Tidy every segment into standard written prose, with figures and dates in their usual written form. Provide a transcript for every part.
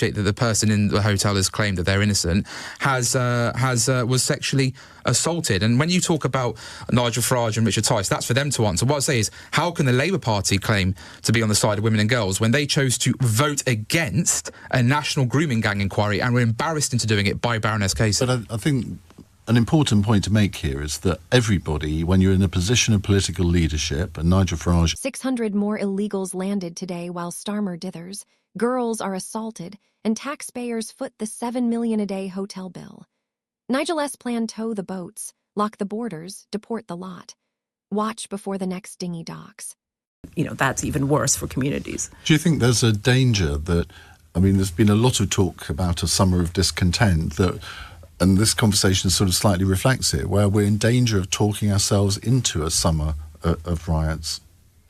that the person in the hotel has claimed that they're innocent was sexually assaulted. And when you talk about Nigel Farage and Richard Tice, that's for them to answer. What I say is, how can the Labour Party claim to be on the side of women and girls when they chose to vote against a national grooming gang inquiry and were embarrassed into doing it by Baroness Casey? But I think an important point to make here is that everybody, when you're in a position of political leadership, and Nigel Farage... 600 more illegals landed today while Starmer dithers. Girls are assaulted, and taxpayers foot the $7 million a day hotel bill. Nigel S. plan tow the boats, lock the borders, deport the lot. Watch before the next dinghy docks. You know, that's even worse for communities. Do you think there's a danger that... I mean, there's been a lot of talk about a summer of discontent, and this conversation sort of slightly reflects it, where we're in danger of talking ourselves into a summer of riots.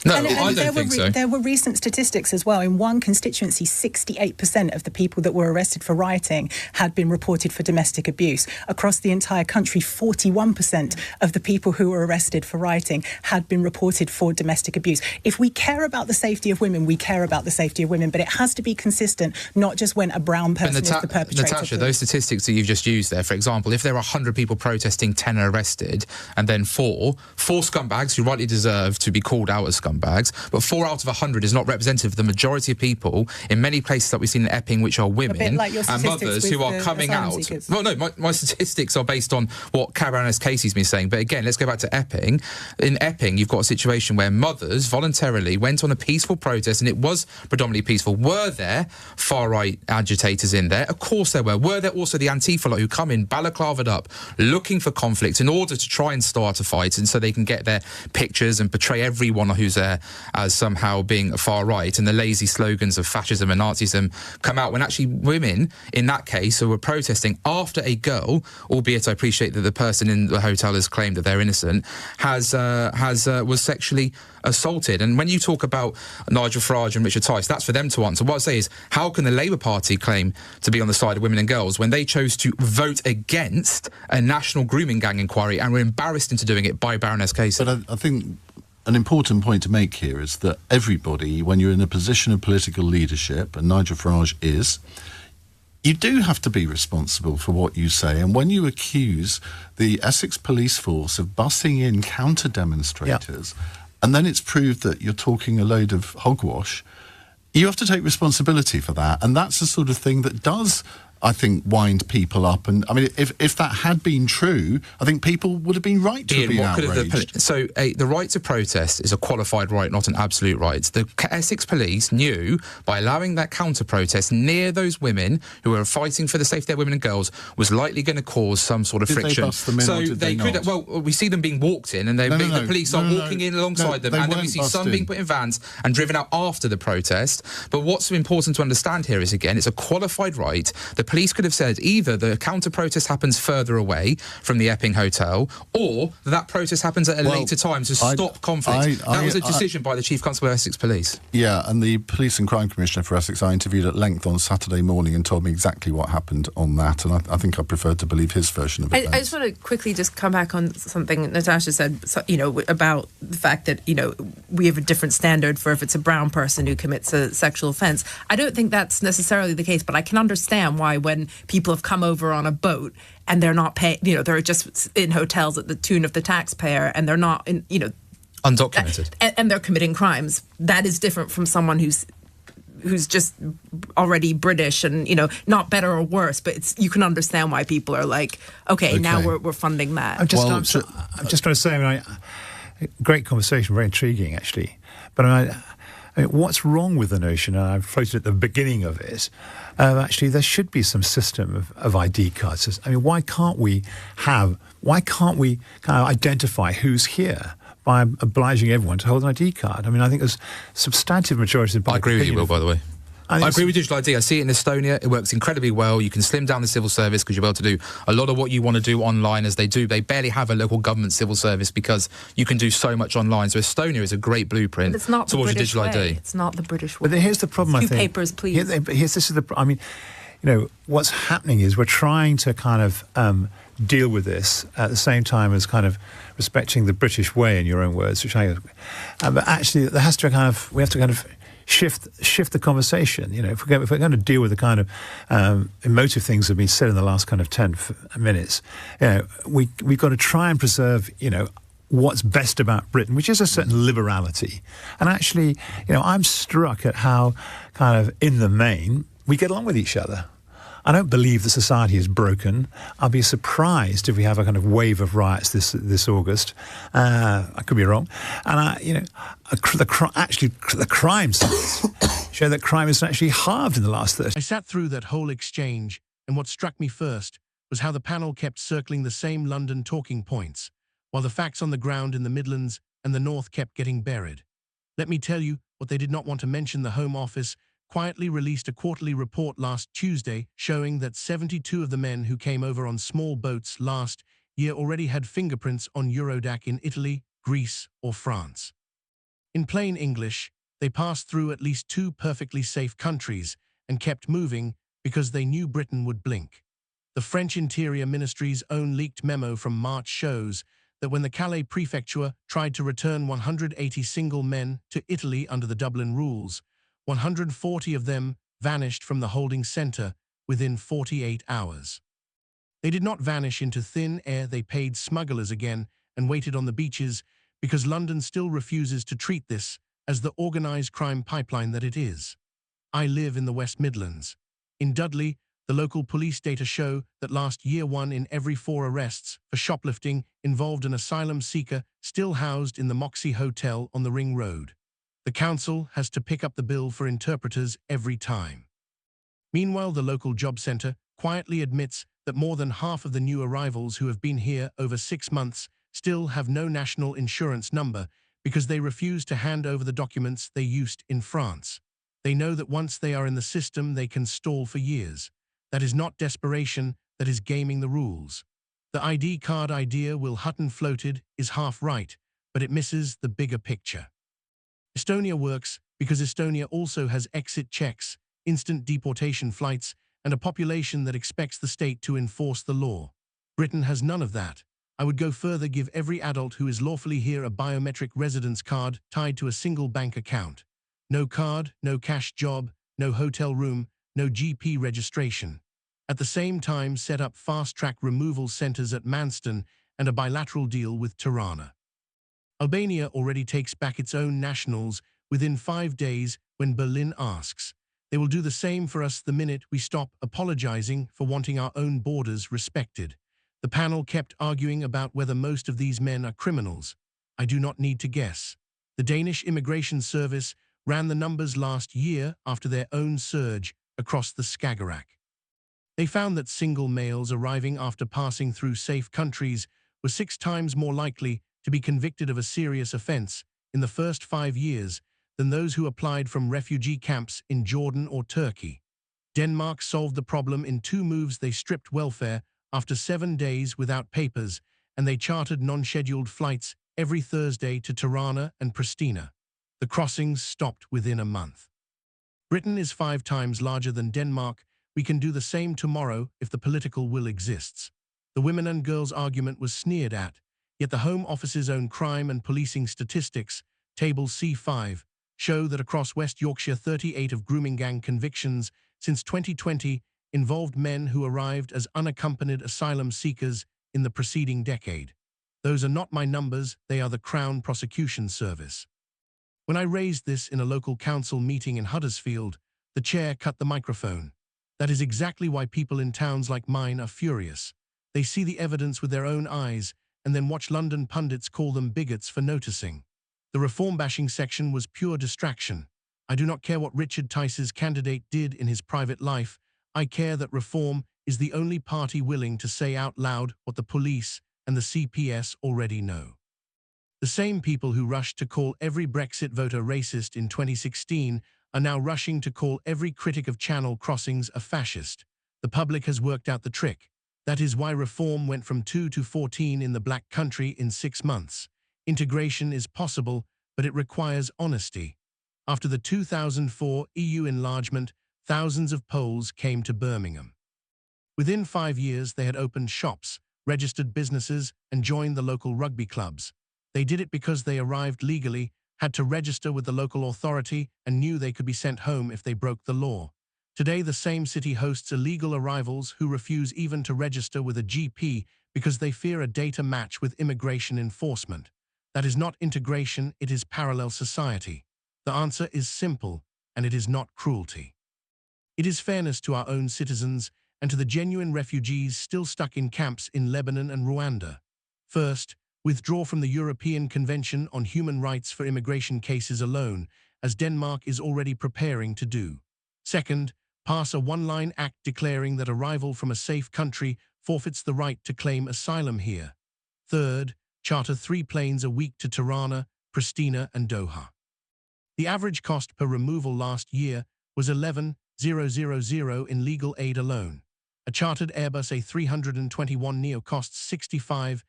No, I don't think so. There were recent statistics as well. In one constituency, 68% of the people that were arrested for rioting had been reported for domestic abuse. Across the entire country, 41% of the people who were arrested for rioting had been reported for domestic abuse. If we care about the safety of women, we care about the safety of women, but it has to be consistent, not just when a brown person is the perpetrator. Natasha, those statistics that you've just used there, for example, if there are 100 people protesting, 10 are arrested, and then four scumbags who rightly deserve to be called out as scumbags, but 4 out of 100 is not representative of the majority of people in many places that we've seen in Epping, which are women like and mothers who are coming out. Seekers. Well, no, my statistics are based on what Baroness Casey's been saying. But again, let's go back to Epping. In Epping, you've got a situation where mothers voluntarily went on a peaceful protest, and it was predominantly peaceful. Were there far-right agitators in there? Of course there were. Were there also the Antifa lot who come in balaclavaed up, looking for conflict in order to try and start a fight, and so they can get their pictures and portray everyone who's there as somehow being far right, and the lazy slogans of fascism and Nazism come out, when actually women in that case who were protesting after a girl, albeit I appreciate that the person in the hotel has claimed that they're innocent, was sexually assaulted. And when you talk about Nigel Farage and Richard Tice, that's for them to answer. What I say is, how can the Labour Party claim to be on the side of women and girls when they chose to vote against a national grooming gang inquiry and were embarrassed into doing it by Baroness Casey? But I think an important point to make here is that everybody, when you're in a position of political leadership, and Nigel Farage is, you do have to be responsible for what you say. And when you accuse the Essex police force of bussing in counter-demonstrators, and then it's proved that you're talking a load of hogwash, you have to take responsibility for that. And that's the sort of thing that does, I think, wind people up. And I mean, if that had been true, I think people would have been right to be outraged. The right to protest is a qualified right, not an absolute right. The Essex police knew, by allowing that counter-protest near those women who were fighting for the safety of women and girls, was likely going to cause some sort of friction. Well, we see them being walked in, and the police are walking in alongside them, and then we see some being put in vans and driven out after the protest. But what's important to understand here is, again, it's a qualified right. The police could have said either the counter-protest happens further away from the Epping Hotel, or that protest happens at a later time to stop conflict. That was a decision by the Chief Constable of Essex Police. Yeah, and the Police and Crime Commissioner for Essex I interviewed at length on Saturday morning and told me exactly what happened on that, and I think I prefer to believe his version of it. I just want to quickly just come back on something Natasha said, about the fact that, we have a different standard for if it's a brown person who commits a sexual offence. I don't think that's necessarily the case, but I can understand why when people have come over on a boat and they're not paying, they're just in hotels at the tune of the taxpayer, and they're not in, undocumented, and they're committing crimes. That is different from someone who's just already British and, not better or worse, but you can understand why people are like, okay. Now we're funding that. I'm just going to say, great conversation, very intriguing actually, but I mean, what's wrong with the notion, and I floated at the beginning of it, actually there should be some system of ID cards. I mean, why can't we kind of identify who's here by obliging everyone to hold an ID card? I mean, I think there's substantive majority of... I agree with you, Will, by the way. I agree with digital ID. I see it in Estonia. It works incredibly well. You can slim down the civil service because you're able to do a lot of what you want to do online, as they do. They barely have a local government civil service because you can do so much online. So Estonia is a great blueprint towards your digital ID. It's not the British way. But here's the problem, I think. Papers, please. What's happening is we're trying to kind of deal with this at the same time as kind of respecting the British way, in your own words, but actually we have to kind of shift the conversation. You know, if we're going to deal with the kind of emotive things that have been said in the last kind of 10 minutes, you know, we've got to try and preserve, you know, what's best about Britain, which is a certain liberality. And actually, you know, I'm struck at how kind of in the main we get along with each other. I don't believe the society is broken. I'll be surprised if we have a kind of wave of riots this August. I could be wrong. And the crime stats show that crime is actually halved in the last 30. I sat through that whole exchange, and what struck me first was how the panel kept circling the same London talking points, while the facts on the ground in the Midlands and the North kept getting buried. Let me tell you what they did not want to mention. The Home Office quietly released a quarterly report last Tuesday showing that 72 of the men who came over on small boats last year already had fingerprints on Eurodac in Italy, Greece, or France. In plain English, they passed through at least 2 perfectly safe countries and kept moving because they knew Britain would blink. The French Interior Ministry's own leaked memo from March shows that when the Calais prefecture tried to return 180 single men to Italy under the Dublin rules, 140 of them vanished from the holding centre within 48 hours. They did not vanish into thin air. They paid smugglers again and waited on the beaches because London still refuses to treat this as the organised crime pipeline that it is. I live in the West Midlands. In Dudley, the local police data show that last year 1 in every 4 arrests for shoplifting involved an asylum seeker still housed in the Moxie Hotel on the Ring Road. The council has to pick up the bill for interpreters every time. Meanwhile, the local job centre quietly admits that more than half of the new arrivals who have been here over 6 months still have no national insurance number because they refuse to hand over the documents they used in France. They know that once they are in the system, they can stall for years. That is not desperation, that is gaming the rules. The ID card idea Will Hutton floated is half right, but it misses the bigger picture. Estonia works because Estonia also has exit checks, instant deportation flights, and a population that expects the state to enforce the law. Britain has none of that. I would go further, give every adult who is lawfully here a biometric residence card tied to a single bank account. No card, no cash job, no hotel room, no GP registration. At the same time, set up fast-track removal centres at Manston and a bilateral deal with Tirana. Albania already takes back its own nationals within 5 days when Berlin asks. They will do the same for us the minute we stop apologising for wanting our own borders respected. The panel kept arguing about whether most of these men are criminals. I do not need to guess. The Danish Immigration Service ran the numbers last year after their own surge across the Skagerrak. They found that single males arriving after passing through safe countries were 6 times more likely to be convicted of a serious offence in the first 5 years than those who applied from refugee camps in Jordan or Turkey. Denmark solved the problem in 2 moves. They stripped welfare after 7 days without papers, and they chartered non-scheduled flights every Thursday to Tirana and Pristina. The crossings stopped within a month. Britain is 5 times larger than Denmark. We can do the same tomorrow if the political will exists. The women and girls argument was sneered at, yet the Home Office's own crime and policing statistics, Table C5, show that across West Yorkshire 38 of grooming gang convictions since 2020 involved men who arrived as unaccompanied asylum seekers in the preceding decade. Those are not my numbers, they are the Crown Prosecution Service. When I raised this in a local council meeting in Huddersfield, the chair cut the microphone. That is exactly why people in towns like mine are furious. They see the evidence with their own eyes and then watch London pundits call them bigots for noticing. The reform-bashing section was pure distraction. I do not care what Richard Tice's candidate did in his private life. I care that Reform is the only party willing to say out loud what the police and the CPS already know. The same people who rushed to call every Brexit voter racist in 2016 are now rushing to call every critic of channel crossings a fascist. The public has worked out the trick. That is why Reform went from 2 to 14 in the Black Country in 6 months. Integration is possible, but it requires honesty. After the 2004 EU enlargement, thousands of Poles came to Birmingham. Within 5 years, they had opened shops, registered businesses, and joined the local rugby clubs. They did it because they arrived legally, had to register with the local authority and knew they could be sent home if they broke the law. Today, the same city hosts illegal arrivals who refuse even to register with a GP because they fear a data match with immigration enforcement. That is not integration, it is parallel society. The answer is simple, and it is not cruelty. It is fairness to our own citizens and to the genuine refugees still stuck in camps in Lebanon and Rwanda. First, withdraw from the European Convention on Human Rights for immigration cases alone, as Denmark is already preparing to do. Second, pass a one-line act declaring that arrival from a safe country forfeits the right to claim asylum here. Third, charter 3 planes a week to Tirana, Pristina and Doha. The average cost per removal last year was 11,000 in legal aid alone. A chartered Airbus A321neo costs 65,000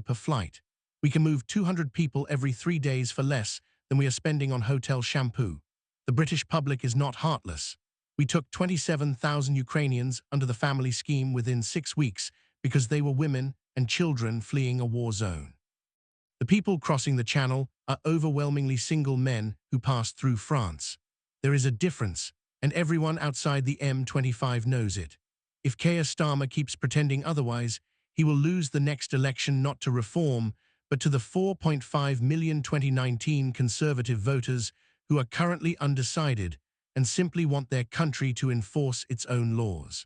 per flight. We can move 200 people every 3 days for less than we are spending on hotel shampoo. The British public is not heartless. We took 27,000 Ukrainians under the family scheme within 6 weeks because they were women and children fleeing a war zone. The people crossing the Channel are overwhelmingly single men who passed through France. There is a difference, and everyone outside the M25 knows it. If Keir Starmer keeps pretending otherwise, he will lose the next election not to Reform, but to the 4.5 million 2019 Conservative voters who are currently undecided and simply want their country to enforce its own laws.